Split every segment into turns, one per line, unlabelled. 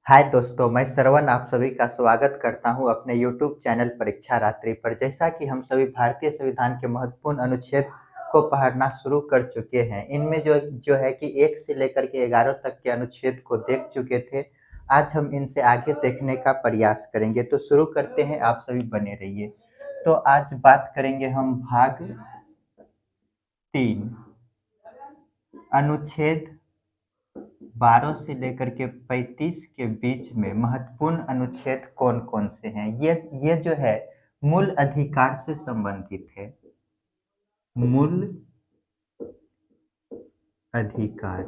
हाय दोस्तों, मैं श्रवण आप सभी का स्वागत करता हूं अपने यूट्यूब चैनल परीक्षा रात्रि पर। जैसा कि हम सभी भारतीय संविधान के महत्वपूर्ण अनुच्छेद को पढ़ना शुरू कर चुके हैं, इनमें जो जो है कि 1 से लेकर के 11 तक के अनुच्छेद को देख चुके थे। आज हम इनसे आगे देखने का प्रयास करेंगे, तो शुरू करते हैं, आप सभी बने रहिए। तो आज बात करेंगे हम भाग 3 अनुच्छेद 12 से लेकर के 35 के बीच में महत्वपूर्ण अनुच्छेद कौन-कौन से हैं? ये जो है मूल अधिकार से संबंधित है। मूल अधिकार।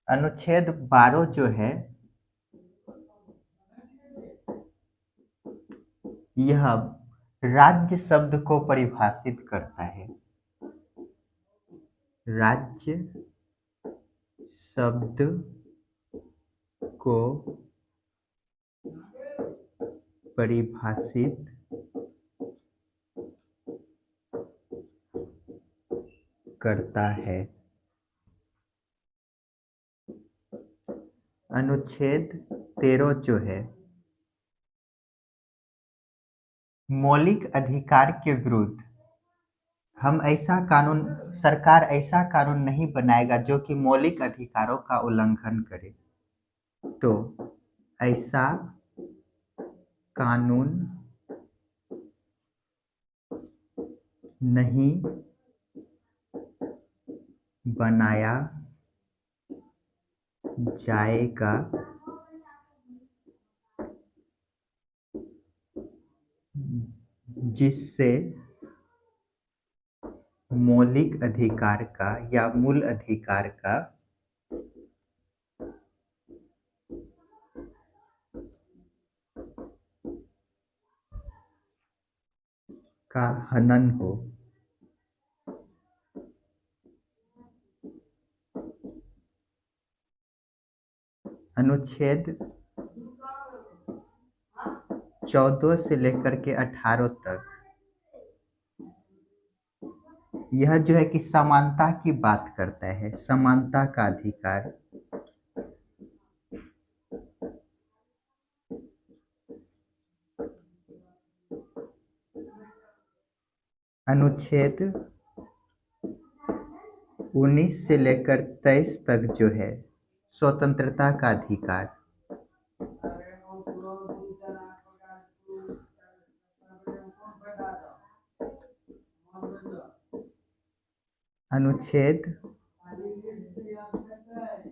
अनुच्छेद 12 जो है यह राज्य शब्द को परिभाषित करता है। राज्य शब्द को परिभाषित करता है। अनुच्छेद 13 जो है मौलिक अधिकार के विरुद्ध सरकार ऐसा कानून नहीं बनाएगा जो कि मौलिक अधिकारों का उल्लंघन करे। तो ऐसा कानून नहीं बनाया जाएगा जिससे मौलिक अधिकार का या मूल अधिकार का हनन हो। अनुच्छेद 14 से लेकर के 18 तक यह जो है कि समानता की बात करता है, समानता का अधिकार। अनुच्छेद 19 से लेकर 23 तक जो है स्वतंत्रता का अधिकार। अनुच्छेद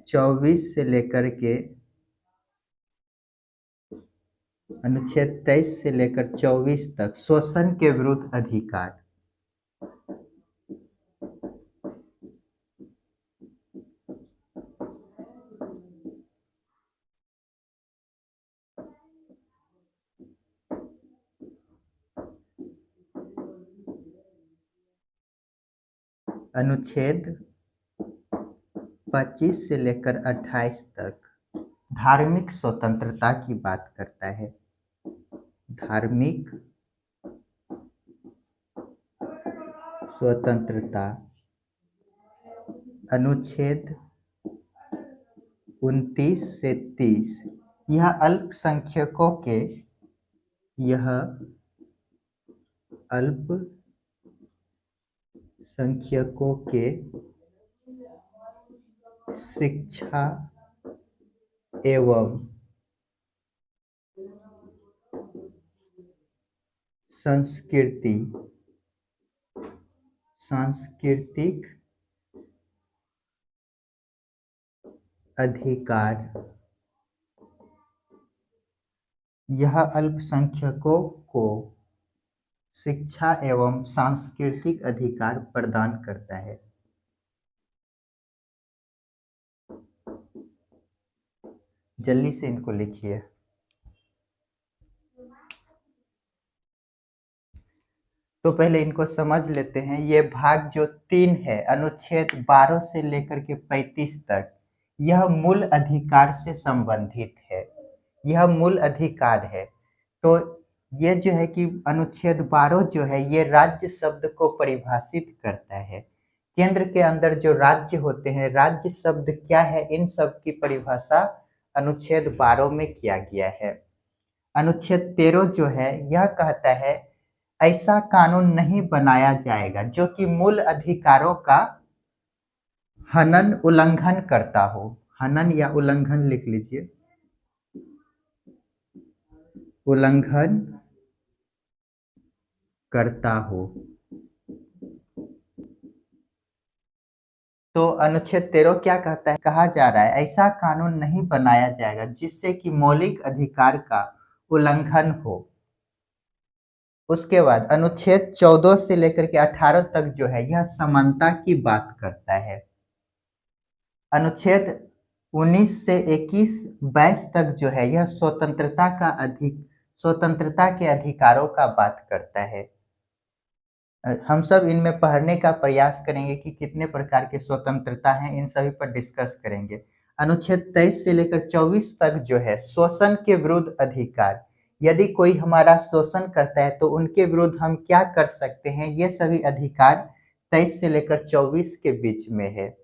24 से लेकर के अनुच्छेद 23 से लेकर 24 तक शोषण के विरुद्ध अधिकार। अनुच्छेद 25 से लेकर 28 तक धार्मिक स्वतंत्रता की बात करता है। धार्मिक स्वतंत्रता। अनुच्छेद 29 से 30 यह अल्पसंख्यकों के शिक्षा एवं सांस्कृतिक अधिकार। यह अल्पसंख्यकों को शिक्षा एवं सांस्कृतिक अधिकार प्रदान करता है। जल्दी से इनको लिखिए। तो पहले इनको समझ लेते हैं। ये भाग जो 3 है अनुच्छेद 12 से लेकर के 35 तक यह मूल अधिकार से संबंधित है। यह मूल अधिकार है। तो ये जो है कि अनुच्छेद 12 जो है ये राज्य शब्द को परिभाषित करता है केंद्र के अंदर जो राज्य होते हैं, राज्य शब्द क्या है, इन सब की परिभाषा अनुच्छेद 12 में किया गया है। अनुच्छेद 13 जो है यह कहता है ऐसा कानून नहीं बनाया जाएगा जो कि मूल अधिकारों का हनन उल्लंघन करता हो। हनन या उल्लंघन लिख लीजिए, उल्लंघन करता हो। तो अनुच्छेद 13 क्या कहता है, कहा जा रहा है ऐसा कानून नहीं बनाया जाएगा जिससे कि मौलिक अधिकार का उल्लंघन हो। उसके बाद अनुच्छेद 14 से लेकर के 18 तक जो है यह समानता की बात करता है। अनुच्छेद 19 से 21 22 तक जो है यह स्वतंत्रता के अधिकारों का बात करता है। हम सब इनमें पढ़ने का प्रयास करेंगे कि कितने प्रकार के स्वतंत्रता हैं, इन सभी पर डिस्कस करेंगे। अनुच्छेद 23 से लेकर 24 तक जो है शोषण के विरुद्ध अधिकार, यदि कोई हमारा शोषण करता है तो उनके विरुद्ध हम क्या कर सकते हैं, ये सभी अधिकार 23 से लेकर 24 के बीच में है।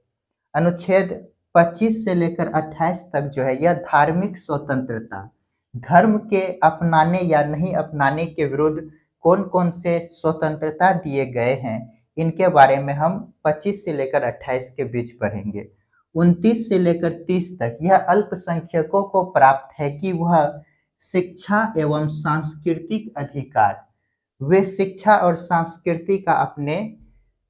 अनुच्छेद 25 से लेकर 28 तक जो है यह धार्मिक स्वतंत्रता, धर्म के अपनाने या नहीं अपनाने के विरुद्ध कौन कौन से स्वतंत्रता दिए गए हैं, इनके बारे में हम 25 से लेकर 28 के बीच पढ़ेंगे। 29 से लेकर 30 तक यह अल्पसंख्यकों को प्राप्त है कि वह शिक्षा एवं सांस्कृतिक अधिकार, वे शिक्षा और संस्कृति का अपने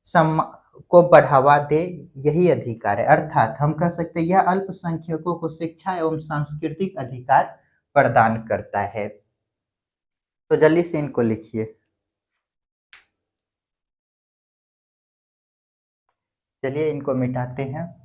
सम को बढ़ावा दे, यही अधिकार है। अर्थात हम कह सकते हैं यह अल्पसंख्यकों को शिक्षा एवं सांस्कृतिक अधिकार प्रदान करता है। तो जल्दी से इनको लिखिए। चलिए इनको मिटाते हैं।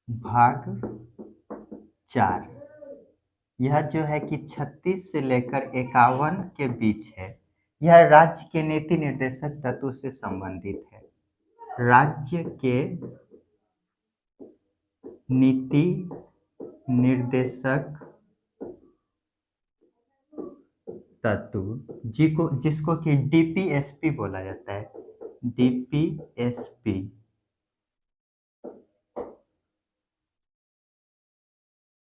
भाग 4, यह जो है कि 36 से लेकर 51 के बीच है। यह राज्य के नीति निर्देशक तत्व से संबंधित है। राज्य के नीति निर्देशक तत्व जिसको कि डीपीएसपी बोला जाता है, डीपीएसपी।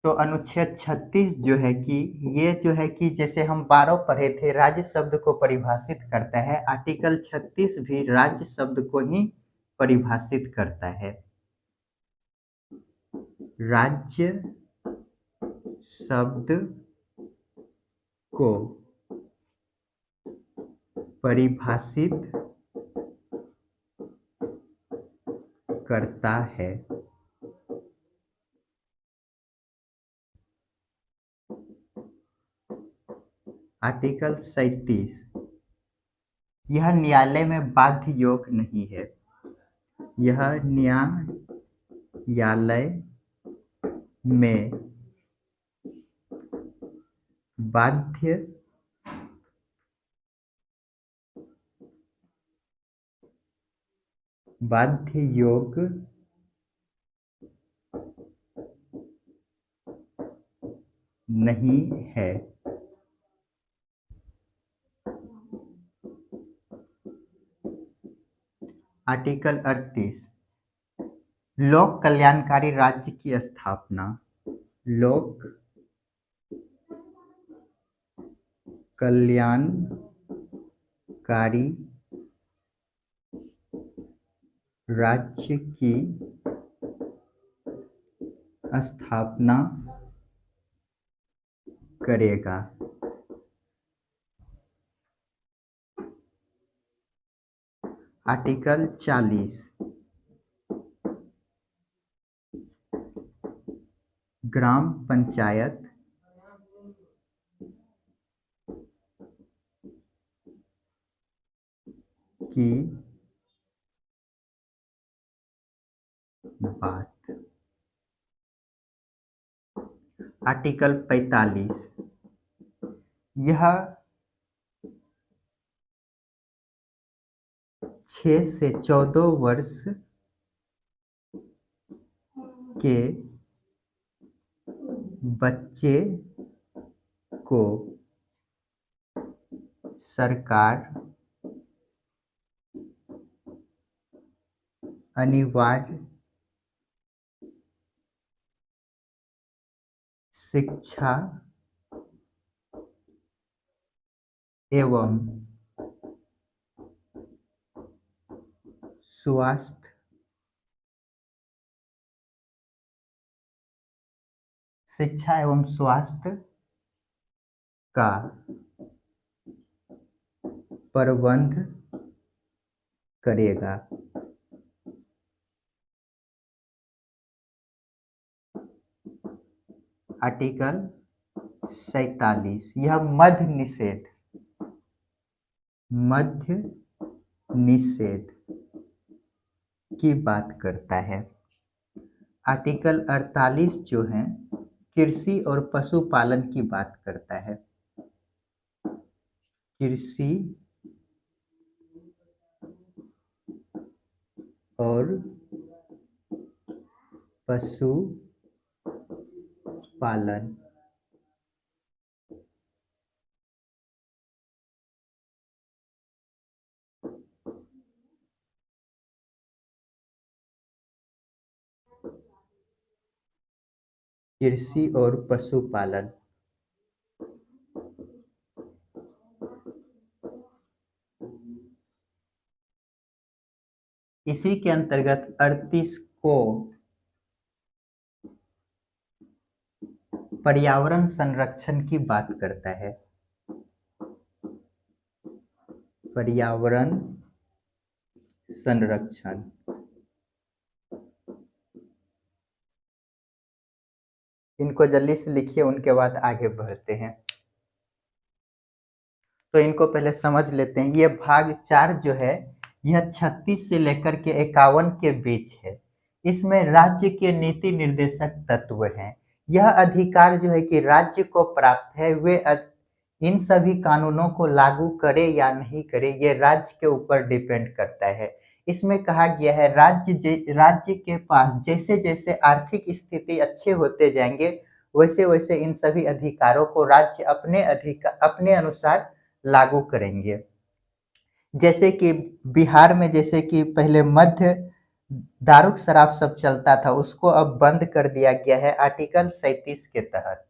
तो अनुच्छेद 36 जो है कि ये जो है कि जैसे हम 12 पढ़े थे, राज्य शब्द को परिभाषित करता है। आर्टिकल 36 भी राज्य शब्द को ही परिभाषित करता है। राज्य शब्द को परिभाषित करता है। आर्टिकल 37, यह न्यायालय में बाध्य योग नहीं है। यह न्यायालय में बाध्य योग नहीं है। आर्टिकल 38, लोक कल्याणकारी राज्य की स्थापना। लोक कल्याणकारी राज्य की स्थापना करेगा। आर्टिकल 40, ग्राम पंचायत की बात। आर्टिकल 45, यह 6 से 14 वर्ष के बच्चे को सरकार अनिवार्य शिक्षा एवं स्वास्थ्य का प्रबंध करेगा। आर्टिकल 47, यह मद्य निषेध की बात करता है। आर्टिकल 48 जो है कृषि और पशुपालन की बात करता है। कृषि और पशुपालन। कृषि और पशुपालन। इसी के अंतर्गत 38 को पर्यावरण संरक्षण की बात करता है। पर्यावरण संरक्षण। इनको जल्दी से लिखिए, उनके बाद आगे बढ़ते हैं। तो इनको पहले समझ लेते हैं। ये भाग 4 जो है यह 36 से लेकर के 51 के बीच है। इसमें राज्य के नीति निर्देशक तत्व हैं। यह अधिकार जो है कि राज्य को प्राप्त है, वे इन सभी कानूनों को लागू करे या नहीं करे, ये राज्य के ऊपर डिपेंड करता है। इसमें कहा गया है राज्य के पास जैसे जैसे आर्थिक स्थिति अच्छे होते जाएंगे, वैसे वैसे इन सभी अधिकारों को राज्य अपने अनुसार लागू करेंगे। जैसे कि बिहार में जैसे कि पहले मध्य दारू शराब सब चलता था, उसको अब बंद कर दिया गया है आर्टिकल 37 के तहत।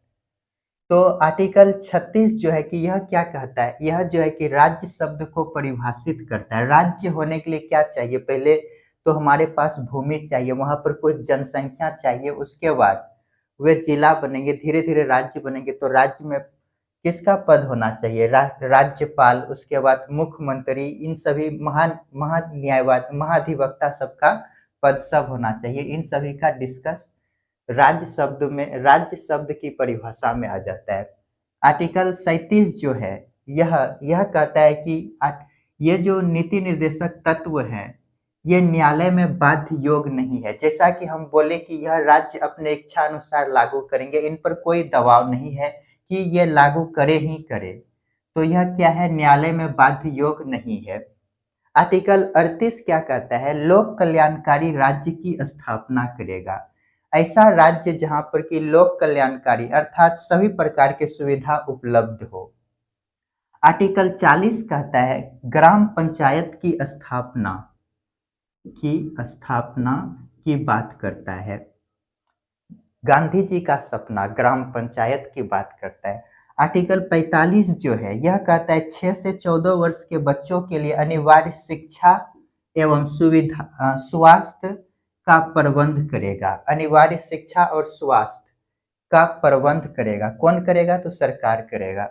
तो आर्टिकल 36 जो है कि यह क्या कहता है, यह जो है कि राज्य शब्द को परिभाषित करता है। राज्य होने के लिए क्या चाहिए, पहले तो हमारे पास भूमि चाहिए, वहां पर कुछ जनसंख्या चाहिए, उसके बाद वे जिला बनेंगे, धीरे धीरे राज्य बनेंगे। तो राज्य में किसका पद होना चाहिए, राज्यपाल, उसके बाद मुख्यमंत्री, इन सभी महान्यायवादी महाधिवक्ता सबका पद सब होना चाहिए। इन सभी का डिस्कस राज्य शब्द की परिभाषा में आ जाता है। आर्टिकल 37 जो है यह कहता है कि ये जो नीति निर्देशक तत्व हैं ये न्यायालय में बाध्य योग नहीं है। जैसा कि हम बोले कि यह राज्य अपने इच्छा अनुसार लागू करेंगे, इन पर कोई दबाव नहीं है कि ये लागू करे ही करे। तो यह क्या है, न्यायालय में बाध्य योग नहीं है। आर्टिकल 38 क्या कहता है, लोक कल्याणकारी राज्य की स्थापना करेगा। ऐसा राज्य जहां पर कि लोक कल्याणकारी अर्थात सभी प्रकार की सुविधा उपलब्ध हो। आर्टिकल 40 कहता है ग्राम पंचायत की स्थापना की बात करता है। गांधी जी का सपना ग्राम पंचायत की बात करता है। आर्टिकल 45 जो है यह कहता है 6 से 14 वर्ष के बच्चों के लिए अनिवार्य शिक्षा एवं स्वास्थ्य का प्रबंध करेगा। अनिवार्य शिक्षा और स्वास्थ्य का प्रबंध करेगा। कौन करेगा, तो सरकार करेगा।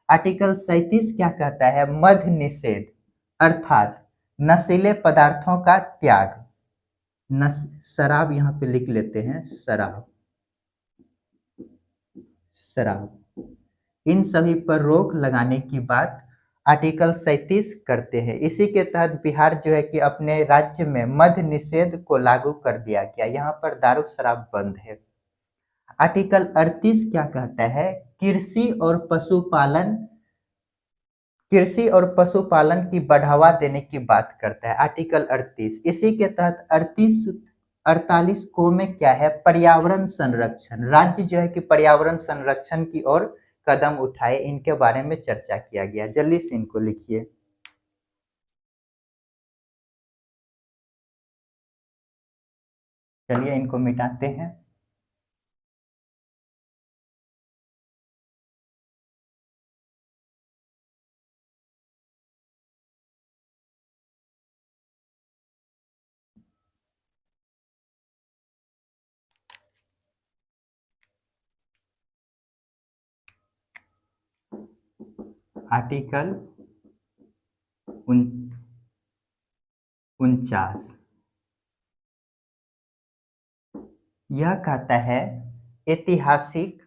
आर्टिकल 37 क्या कहता है, मद्य निषेध अर्थात नशीले पदार्थों का त्याग। शराब यहाँ पे लिख लेते हैं, शराब इन सभी पर रोक लगाने की बात आर्टिकल 37 करते हैं। इसी के तहत बिहार जो है कि अपने राज्य में मद्य निषेध को लागू कर दिया गया। यहाँ पर दारू शराब बंद है। आर्टिकल 38 क्या कहता है? कृषि और पशुपालन की बढ़ावा देने की बात करता है। आर्टिकल 38 इसी के तहत 48 को में क्या है? पर्यावरण संरक्षण। राज्य जो है कि पर्यावरण संरक्षण की ओर कदम उठाए, इनके बारे में चर्चा किया गया। जल्दी से इनको लिखिए। चलिए इनको मिटाते हैं। आर्टिकल 49 यह कहता है ऐतिहासिक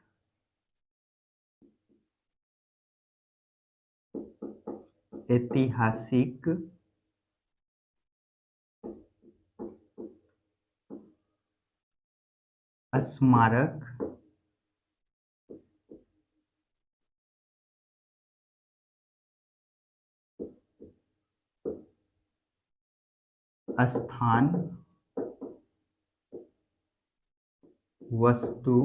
ऐतिहासिक स्मारक स्थान वस्तु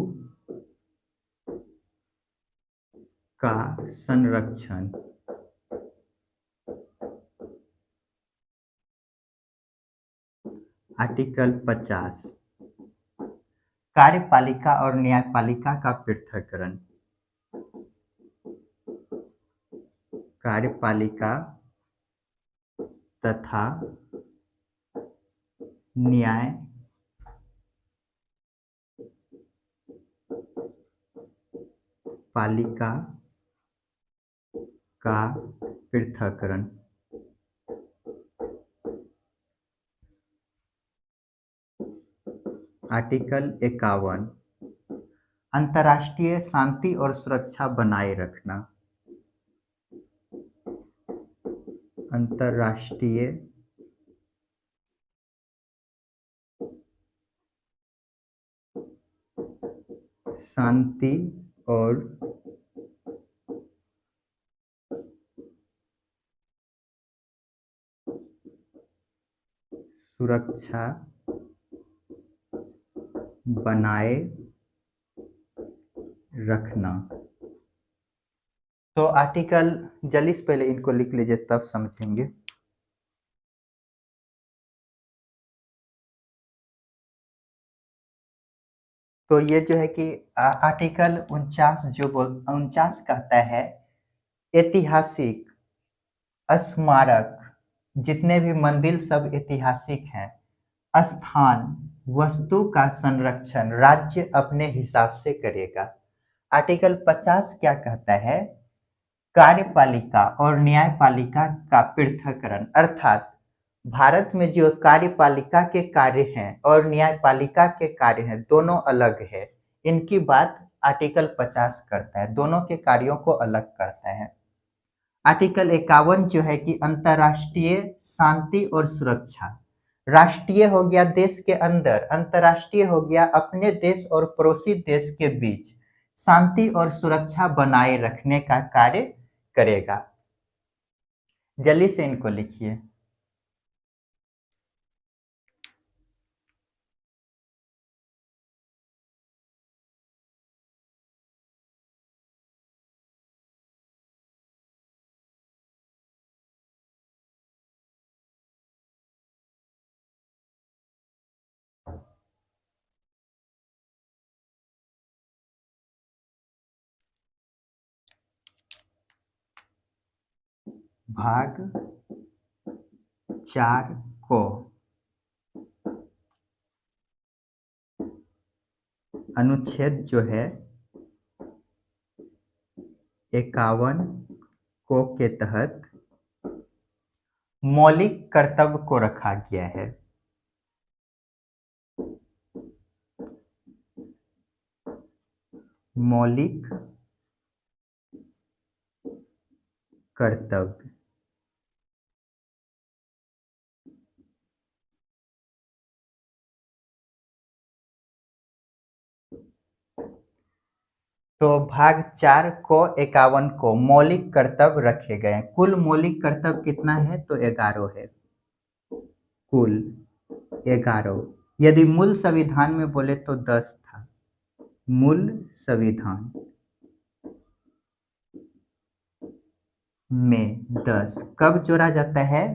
का संरक्षण। आर्टिकल 50 कार्यपालिका और न्यायपालिका का पृथक्करण। कार्यपालिका तथा न्यायपालिका का पृथक्करण। आर्टिकल 51 अंतर्राष्ट्रीय शांति और सुरक्षा बनाए रखना। अंतर्राष्ट्रीय शांति और सुरक्षा बनाए रखना। तो आर्टिकल जल्दी से पहले इनको लिख लीजिए, तब समझेंगे। तो ये जो है कि आर्टिकल 49 कहता है ऐतिहासिक स्मारक, जितने भी मंदिर सब ऐतिहासिक हैं, स्थान वस्तु का संरक्षण राज्य अपने हिसाब से करेगा। आर्टिकल 50 क्या कहता है? कार्यपालिका और न्यायपालिका का पृथक्करण, अर्थात भारत में जो कार्यपालिका के कार्य हैं और न्यायपालिका के कार्य हैं, दोनों अलग है। इनकी बात आर्टिकल 50 करता है, दोनों के कार्यों को अलग करता है। आर्टिकल 51 जो है कि अंतर्राष्ट्रीय शांति और सुरक्षा। राष्ट्रीय हो गया देश के अंदर, अंतर्राष्ट्रीय हो गया अपने देश और पड़ोसी देश के बीच शांति और सुरक्षा बनाए रखने का कार्य करेगा। जल्दी से इनको लिखिए। भाग 4 को अनुच्छेद जो है 51 को के तहत मौलिक कर्तव्य को रखा गया है। मौलिक कर्तव्य। तो भाग 4 को 51 को मौलिक कर्तव्य रखे गए हैं। कुल मौलिक कर्तव्य कितना है? तो 11 है। कुल 11। यदि मूल संविधान में बोले तो 10 था। मूल संविधान में 10 कब जोड़ा जाता है?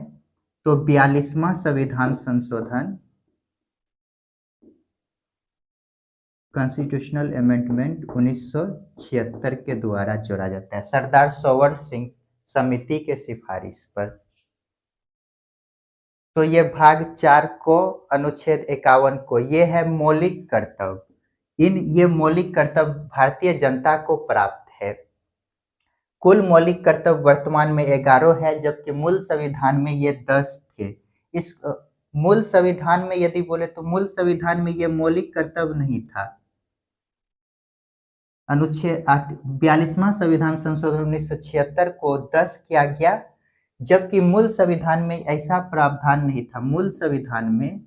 तो 42वां संविधान संशोधन, कॉन्स्टिट्यूशनल अमेंडमेंट 1976 के द्वारा जोड़ा जाता है, सरदार सौवर्ण सिंह समिति के सिफारिश पर। तो ये भाग 4 को अनुच्छेद 51 को ये है मौलिक कर्तव्य। ये मौलिक कर्तव्य भारतीय जनता को प्राप्त है। कुल मौलिक कर्तव्य वर्तमान में 11 है, जबकि मूल संविधान में ये 10 थे। इस मूल संविधान में यदि बोले तो मूल संविधान में ये मौलिक कर्तव्य नहीं था। अनुच्छेद 42वां संविधान संशोधन 1976 को 10 किया गया, जबकि मूल संविधान में ऐसा प्रावधान नहीं था। मूल संविधान में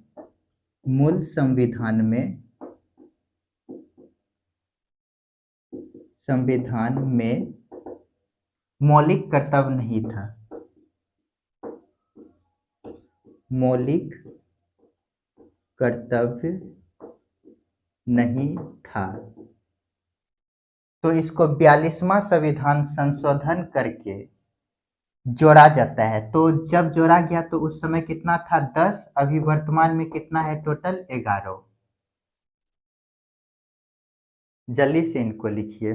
मौलिक कर्तव्य नहीं था। मौलिक कर्तव्य नहीं था, तो इसको 42वां संविधान संशोधन करके जोड़ा जाता है। तो जब जोड़ा गया तो उस समय कितना था? 10। अभी वर्तमान में कितना है? टोटल 11। जल्दी से इनको लिखिए।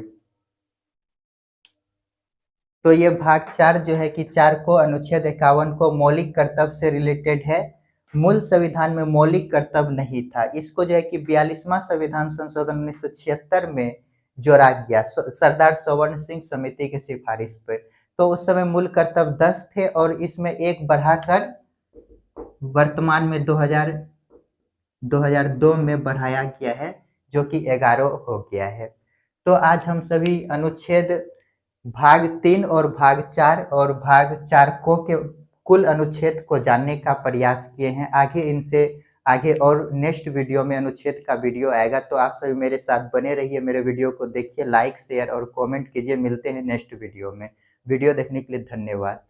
तो ये भाग 4 जो है कि 4 को अनुच्छेद 51 को मौलिक कर्तव्य से रिलेटेड है। मूल संविधान में मौलिक कर्तव्य नहीं था। इसको जो है कि 42वां संविधान संशोधन 1976 में जोड़ा गया, सरदार सौवर्ण सिंह समिति की सिफारिश पर। तो उस समय मूल कर्तव्य 10 थे और इसमें एक बढ़ाकर वर्तमान में 2002 में बढ़ाया गया है, जो कि 11 हो गया है। तो आज हम सभी अनुच्छेद भाग 3 और भाग 4 और भाग 4 को के कुल अनुच्छेद को जानने का प्रयास किए हैं। आगे और नेक्स्ट वीडियो में अनुच्छेद का वीडियो आएगा, तो आप सभी मेरे साथ बने रहिए। मेरे वीडियो को देखिए, लाइक शेयर और कमेंट कीजिए। मिलते हैं नेक्स्ट वीडियो में। वीडियो देखने के लिए धन्यवाद।